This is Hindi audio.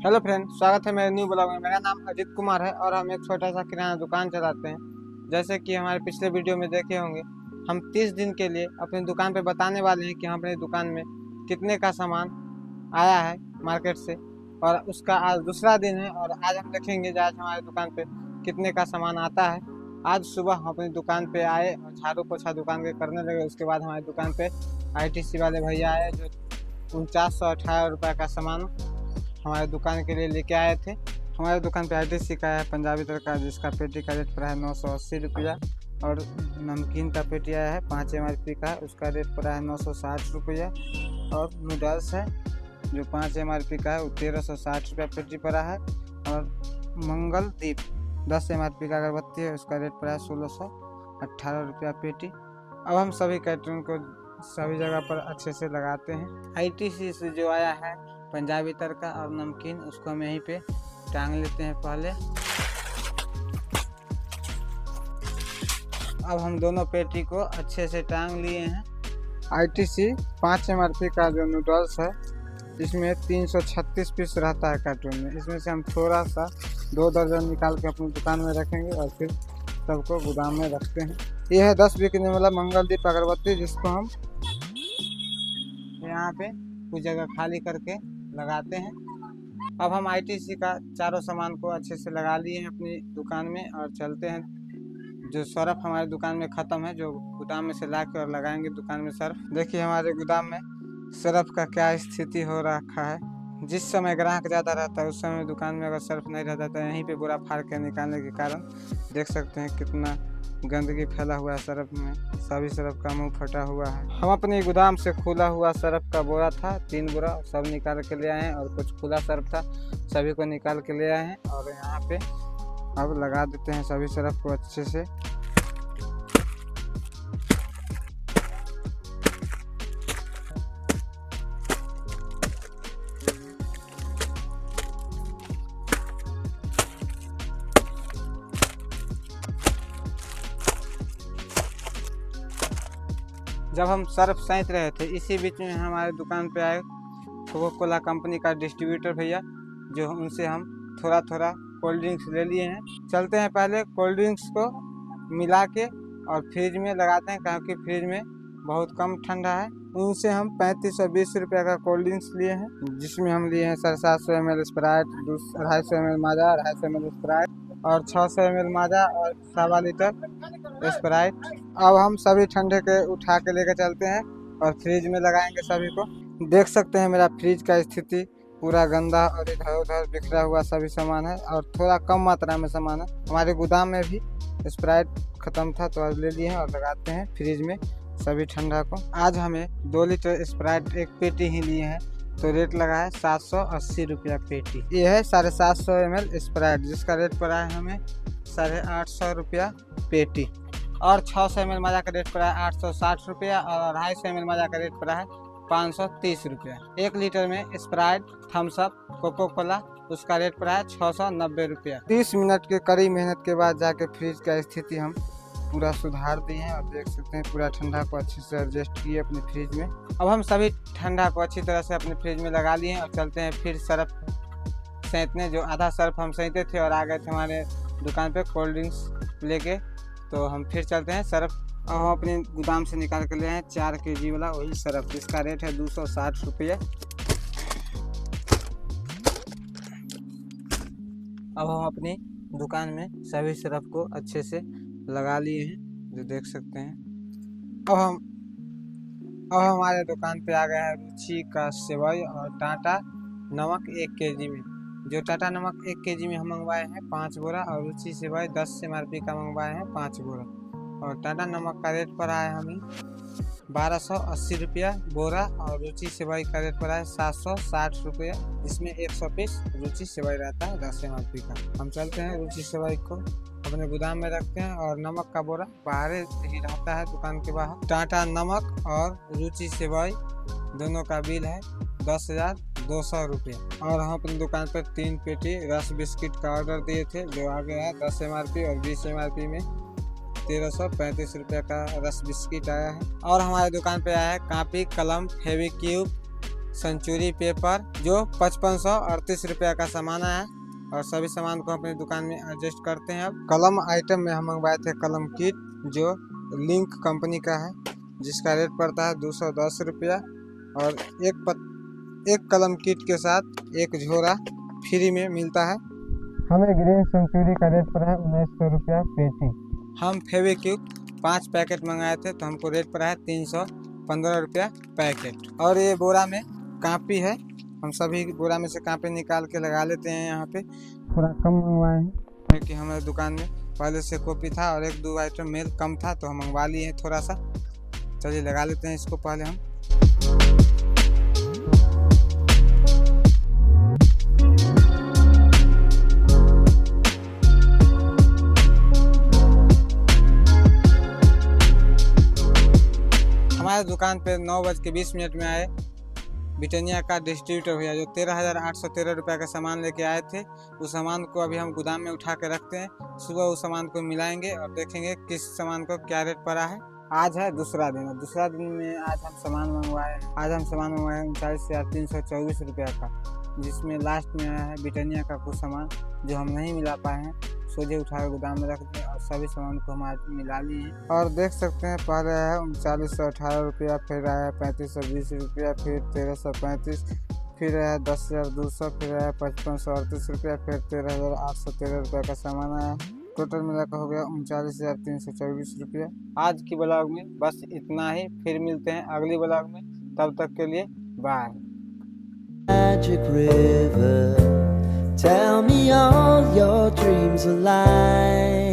हेलो फ्रेंड, स्वागत है मेरे न्यू ब्लॉग में। मेरा नाम अजीत कुमार है और हम एक छोटा सा किराना दुकान चलाते हैं। जैसे कि हमारे पिछले वीडियो में देखे होंगे, हम 30 दिन के लिए अपनी दुकान पे बताने वाले हैं कि हम अपनी दुकान में कितने का सामान आया है मार्केट से। और उसका आज दूसरा दिन है और आज हम देखेंगे आज हमारी दुकान पे कितने का सामान आता है। आज सुबह हम अपनी दुकान पे आए और झाड़ू पोछा दुकान के करने लगे। उसके बाद हमारी दुकान पे ITC वाले भैया आए जो 4918 रुपये का सामान हमारे दुकान के लिए लेके आए थे। हमारे दुकान पे ITC का है पंजाबी तड़का, जिसका पेटी का रेट पड़ा है 980 रुपया। और नमकीन का पेटी आया है 5 MRP का है, उसका रेट पड़ा है 960 रुपया। और नूडल्स है जो 5 MRP का है, वो 1360 रुपया पेटी पड़ा है। और मंगल दीप 10 MRP का अगरबत्ती है, उसका रेट पड़ा है 1618 रुपया पेटी। अब हम सभी कैटरिंग को सभी जगह पर अच्छे से लगाते हैं। ITC से जो आया है पंजाबी तड़का और नमकीन, उसको हम यहीं पे टांग लेते हैं पहले। अब हम दोनों पेटी को अच्छे से टांग लिए हैं। ITC 5 MRP का जो नूडल्स है, इसमें 336 पीस रहता है कार्टून में। इसमें से हम थोड़ा सा 2 दर्जन निकाल के अपनी दुकान में रखेंगे और फिर सबको गोदाम में रखते हैं। यह है 10 बिकने वाला मंगलदीप अगरबत्ती, जिसको हम यहाँ पे कुछ जगह खाली करके लगाते हैं। अब हम ITC का चारों सामान को अच्छे से लगा लिए हैं अपनी दुकान में और चलते हैं। जो सर्फ हमारे दुकान में ख़त्म है, जो गोदाम में से ला के और लगाएंगे दुकान में सर्फ। देखिए हमारे गोदाम में सर्फ का क्या स्थिति हो रखा है। जिस समय ग्राहक ज़्यादा रहता है उस समय दुकान में अगर सर्फ नहीं रहता तो यहीं पे बोरा फाड़ के निकालने के कारण देख सकते हैं कितना गंदगी फैला हुआ है सर्फ में। सभी सर्फ का मुंह फटा हुआ है। हम अपने गोदाम से खुला हुआ सर्फ का बोरा था 3 बोरा, सब निकाल के ले आए हैं। और कुछ खुला सर्फ था, सभी को निकाल के ले आए हैं। और यहाँ पे अब लगा देते हैं सभी सर्फ को अच्छे से। जब हम सर्फ सैंत रहे थे, इसी बीच में हमारे दुकान पे आए कोका कोला कंपनी का डिस्ट्रीब्यूटर भैया, जो उनसे हम थोड़ा थोड़ा कोल्ड ड्रिंक्स ले लिए हैं। चलते हैं पहले कोल्ड ड्रिंक्स को मिला के और फ्रिज में लगाते हैं, क्योंकि फ्रिज में बहुत कम ठंडा है। उनसे हम 3520 रुपये का कोल्ड ड्रिंक्स लिए हैं, जिसमें हम लिए हैं 750 ml स्प्राइट, 250 ml माजा, 250 ml स्प्राइट और 600 ml माजा और 1.25 लीटर स्प्राइट। अब हम सभी ठंडे के उठा के लेकर चलते हैं और फ्रिज में लगाएंगे सभी को। देख सकते हैं मेरा फ्रिज का स्थिति पूरा गंदा और इधर उधर बिखरा हुआ सभी सामान है और थोड़ा कम मात्रा में सामान है। हमारे गोदाम में भी स्प्राइट खत्म था तो आज ले लिए हैं और लगाते हैं फ्रिज में सभी ठंडा को। आज हमें 2 लीटर स्प्राइट एक पेटी ही लिए हैं, तो रेट लगा है 780 रुपया पेटी। ये है 750 ml स्प्राइट, जिसका रेट पड़ा है हमें 850 रुपया पेटी। और 600 ml माजा का रेट पड़ा है 860 रुपया और 250 ml माजा का रेट पड़ा है 530 रुपया। 1 लीटर में Sprite, Thums Up, Coca Cola, उसका रेट पड़ा है 690 रुपया। 30 मिनट के कड़ी मेहनत के बाद जाके फ्रिज का स्थिति हम पूरा सुधार दिए हैं और देख सकते हैं पूरा ठंडा को अच्छे से एडजस्ट किए अपने फ्रिज में। अब हम सभी ठंडा को अच्छी तरह से अपने फ्रिज में लगा लिए हैं और चलते हैं फिर सर्फ सैंतने। जो आधा सर्फ हम सैंते थे और आ गए थे हमारे दुकान पे कोल्ड ड्रिंक्स लेके, तो हम फिर चलते हैं सर्फ। अब हम अपने गोदाम से निकाल के ले आए 4 kg वाला वही सर्फ, जिसका रेट है 260 रुपये। अब हम अपनी दुकान में सभी सर्फ को अच्छे से लगा लिए हैं, जो देख सकते हैं। अब हमारे दुकान पे आ गया है रुचि का सेवई और टाटा नमक 1 kg में। जो टाटा नमक 1 kg में हम मंगवाए हैं 5 बोरा और रुचि सेवई 10 MRP का मंगवाए हैं 5 बोरा। और टाटा नमक का रेट पड़ा है हमें 1280 रुपया बोरा और रुचि सेवई का रेट पड़ा है 760 रुपया। इसमें 100 पीस रुचि सेवई रहता है 10 MRP का। हम चलते हैं रुचि सेवई को अपने गोदाम में रखते हैं और नमक का बोरा बाहर ही रहता है दुकान के बाहर। टाटा नमक और रुचि सेवई दोनों का बिल है 10,200 रुपये। और हम अपनी दुकान पर 3 पेटी रस बिस्किट का ऑर्डर दिए थे, जो आ गया है 10 MRP और 20 MRP में 1335 रुपये का रस बिस्किट आया है। और हमारे दुकान पे आया है कॉपी, कलम, फेविक्यूब, सेंचुरी पेपर जो 5538 रुपया का सामान आया है और सभी सामान को अपनी दुकान में एडजस्ट करते हैं। अब कलम आइटम में हम मंगवाए थे कलम किट जो लिंक कंपनी का है जिसका रेट पड़ता है 210 रुपया और एक कलम किट के साथ एक झोरा फ्री में मिलता है। हमें ग्रीन सेंचुरी का रेट पड़ा है 1900 रुपया पेटी। हम फेविक्विक 5 पैकेट मंगाए थे तो हमको रेट पड़ा है 315 रुपया पैकेट। और ये बोरा में कापी है, हम सभी बोरा में से कापी निकाल के लगा लेते हैं। यहाँ पे थोड़ा कम मंगवाए हैं क्योंकि हमारे दुकान में पहले से कॉपी था और 1-2 आइटम मेल कम था तो हम मंगवा लिए हैं थोड़ा सा। चलिए लगा लेते हैं इसको पहले हम। हमारे दुकान पे 9:20 में आए ब्रिटानिया का डिस्ट्रीब्यूटर भैया जो 13,813 रुपये का सामान लेके आए थे। उस सामान को अभी हम गोदाम में उठा के रखते हैं। सुबह उस सामान को मिलाएंगे और देखेंगे किस सामान को क्या रेट पड़ा है। आज है दूसरा दिन और दूसरा दिन में आज हम सामान मंगवाए 39,324 रुपये का, जिसमें लास्ट में आया है ब्रिटानिया का कुछ सामान जो हम नहीं मिला पाए हैं। सोझे उठा के गोदाम में रख दिए और सभी सामान को हम आज मिला लिए हैं। और देख सकते हैं पहले है 3918 रुपया, फिर आया 3520 रुपया, फिर 1335, फिर आया 10,200, फिर आया 5538 रुपया, फिर 13,813 रुपये का सामान आया। टोटल मिलाकर हो गया 39,324 रुपया। आज की ब्लॉग में बस इतना ही, फिर मिलते हैं अगली ब्लॉग में। तब तक के लिए bye. Magic River, tell me all your dreams are like.